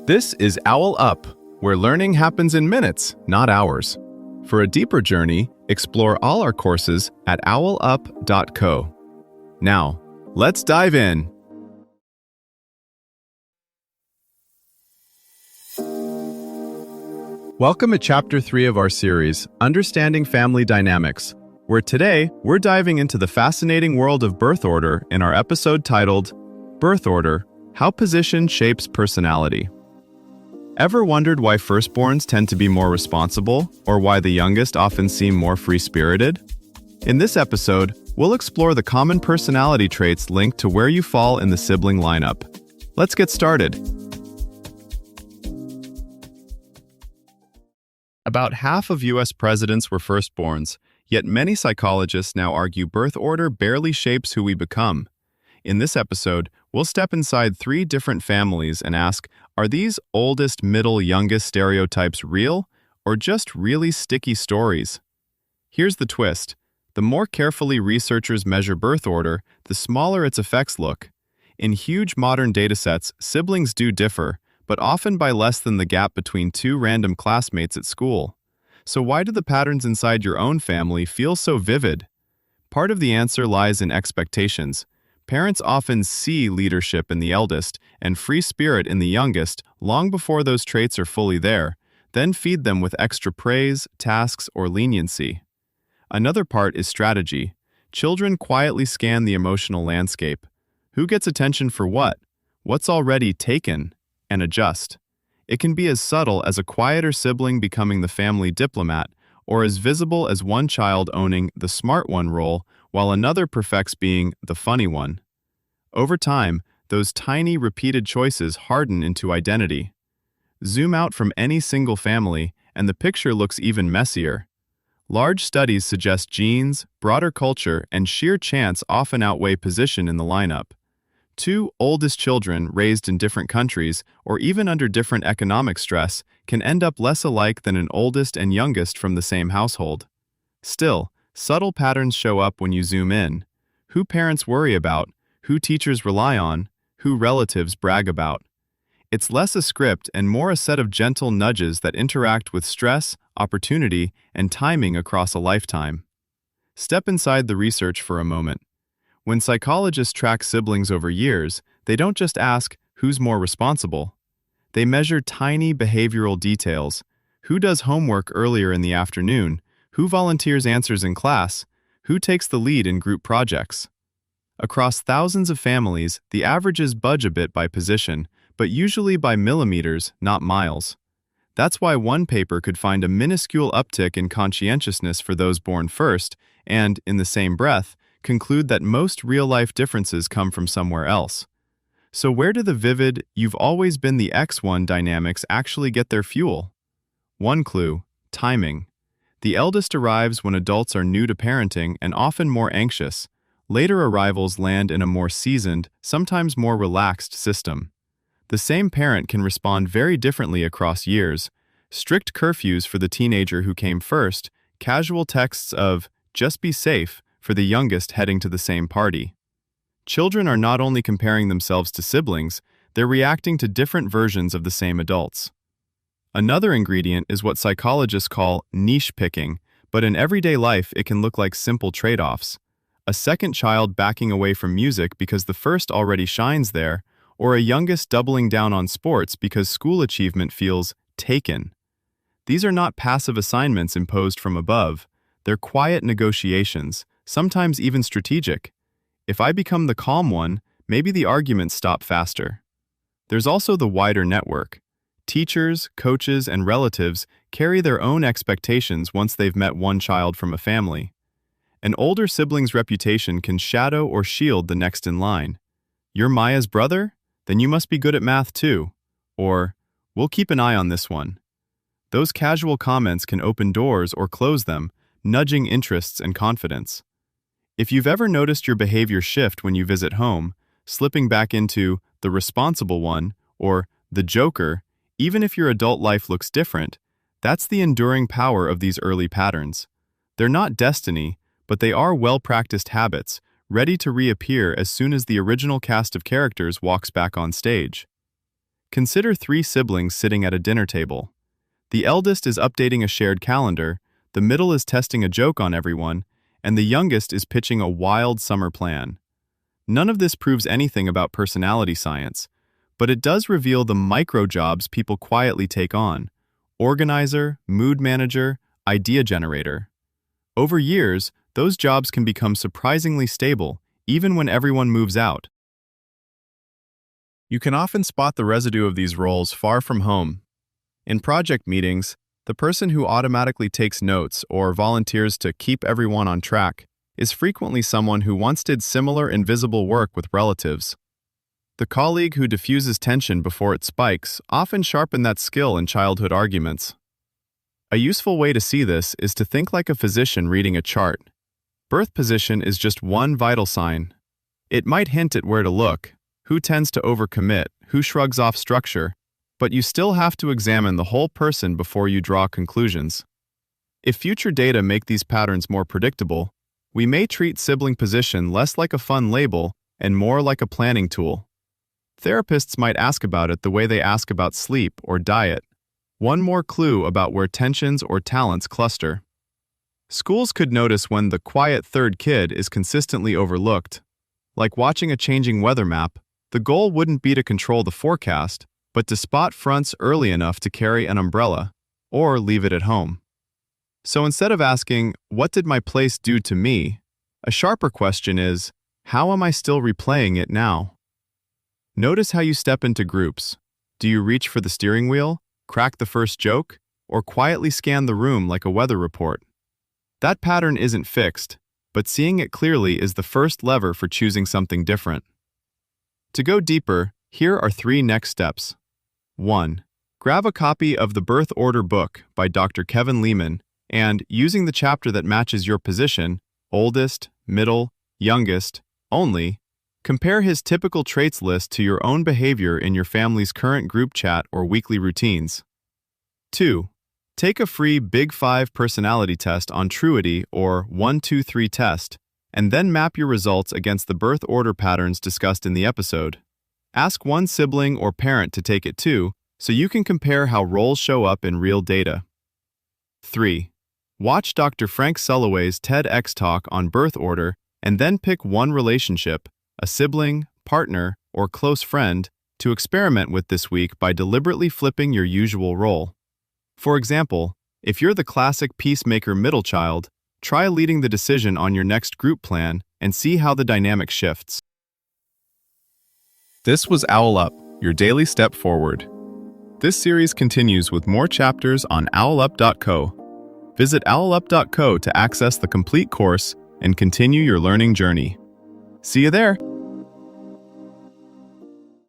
This is OwlUp, where learning happens in minutes, not hours. For a deeper journey, explore all our courses at owlup.co. Now, let's dive in. Welcome to Chapter 3 of our series, Understanding Family Dynamics, where today we're diving into the fascinating world of birth order in our episode titled, Birth Order: How Position Shapes Personality. Ever wondered why firstborns tend to be more responsible, or why the youngest often seem more free-spirited? In this episode, we'll explore the common personality traits linked to where you fall in the sibling lineup. Let's get started. About half of U.S. presidents were firstborns, yet many psychologists now argue birth order barely shapes who we become. In this episode, we'll step inside 3 different families and ask, are these oldest, middle, youngest stereotypes real, or just really sticky stories? Here's the twist. The more carefully researchers measure birth order, the smaller its effects look. In huge modern datasets, siblings do differ, but often by less than the gap between 2 random classmates at school. So why do the patterns inside your own family feel so vivid? Part of the answer lies in expectations. Parents often see leadership in the eldest and free spirit in the youngest long before those traits are fully there, then feed them with extra praise, tasks, or leniency. Another part is strategy. Children quietly scan the emotional landscape. Who gets attention for what? What's already taken? And adjust. It can be as subtle as a quieter sibling becoming the family diplomat, or as visible as one child owning the smart one role while another perfects being the funny one. Over time, those tiny repeated choices harden into identity. Zoom out from any single family, and the picture looks even messier. Large studies suggest genes, broader culture, and sheer chance often outweigh position in the lineup. 2 oldest children raised in different countries, or even under different economic stress, can end up less alike than an oldest and youngest from the same household. Still, subtle patterns show up when you zoom in. Who parents worry about, who teachers rely on, who relatives brag about. It's less a script and more a set of gentle nudges that interact with stress, opportunity, and timing across a lifetime. Step inside the research for a moment. When psychologists track siblings over years, they don't just ask, who's more responsible? They measure tiny behavioral details. Who does homework earlier in the afternoon? Who volunteers answers in class? Who takes the lead in group projects? Across thousands of families, the averages budge a bit by position, but usually by millimeters, not miles. That's why one paper could find a minuscule uptick in conscientiousness for those born first, and, in the same breath, conclude that most real-life differences come from somewhere else. So where do the vivid, you've always been the X1 dynamics actually get their fuel? One clue: timing. The eldest arrives when adults are new to parenting and often more anxious. Later arrivals land in a more seasoned, sometimes more relaxed system. The same parent can respond very differently across years. Strict curfews for the teenager who came first, casual texts of, just be safe, for the youngest heading to the same party. Children are not only comparing themselves to siblings, they're reacting to different versions of the same adults. Another ingredient is what psychologists call niche picking, but in everyday life it can look like simple trade-offs. A second child backing away from music because the first already shines there, or a youngest doubling down on sports because school achievement feels taken. These are not passive assignments imposed from above, they're quiet negotiations, sometimes even strategic. If I become the calm one, maybe the arguments stop faster. There's also the wider network. Teachers, coaches, and relatives carry their own expectations once they've met one child from a family. An older sibling's reputation can shadow or shield the next in line. You're Maya's brother? Then you must be good at math too. Or, we'll keep an eye on this one. Those casual comments can open doors or close them, nudging interests and confidence. If you've ever noticed your behavior shift when you visit home, slipping back into the responsible one or the joker, even if your adult life looks different, that's the enduring power of these early patterns. They're not destiny, but they are well-practiced habits, ready to reappear as soon as the original cast of characters walks back on stage. Consider three siblings sitting at a dinner table. The eldest is updating a shared calendar, the middle is testing a joke on everyone, and the youngest is pitching a wild summer plan. None of this proves anything about personality science, but it does reveal the micro jobs people quietly take on: organizer, mood manager, idea generator. Over years, those jobs can become surprisingly stable, even when everyone moves out. You can often spot the residue of these roles far from home. In project meetings, the person who automatically takes notes or volunteers to keep everyone on track is frequently someone who once did similar invisible work with relatives. The colleague who diffuses tension before it spikes often sharpened that skill in childhood arguments. A useful way to see this is to think like a physician reading a chart. Birth position is just one vital sign. It might hint at where to look, who tends to overcommit, who shrugs off structure, but you still have to examine the whole person before you draw conclusions. If future data make these patterns more predictable, we may treat sibling position less like a fun label and more like a planning tool. Therapists might ask about it the way they ask about sleep or diet. One more clue about where tensions or talents cluster. Schools could notice when the quiet third kid is consistently overlooked. Like watching a changing weather map, the goal wouldn't be to control the forecast, but to spot fronts early enough to carry an umbrella, or leave it at home. So instead of asking, "What did my place do to me?" a sharper question is, "How am I still replaying it now?" Notice how you step into groups. Do you reach for the steering wheel, crack the first joke, or quietly scan the room like a weather report? That pattern isn't fixed, but seeing it clearly is the first lever for choosing something different. To go deeper, here are 3 next steps. 1. Grab a copy of the Birth Order book by Dr. Kevin Leman and, using the chapter that matches your position, oldest, middle, youngest, only, compare his typical traits list to your own behavior in your family's current group chat or weekly routines. 2. Take a free Big 5 personality test on Truity or 1-2-3 test, and then map your results against the birth order patterns discussed in the episode. Ask one sibling or parent to take it too, so you can compare how roles show up in real data. 3. Watch Dr. Frank Sulloway's TEDx talk on birth order and then pick one relationship, a sibling, partner, or close friend, to experiment with this week by deliberately flipping your usual role. For example, if you're the classic peacemaker middle child, try leading the decision on your next group plan and see how the dynamic shifts. This was OwlUp, your daily step forward. This series continues with more chapters on OwlUp.co. Visit OwlUp.co to access the complete course and continue your learning journey. See you there!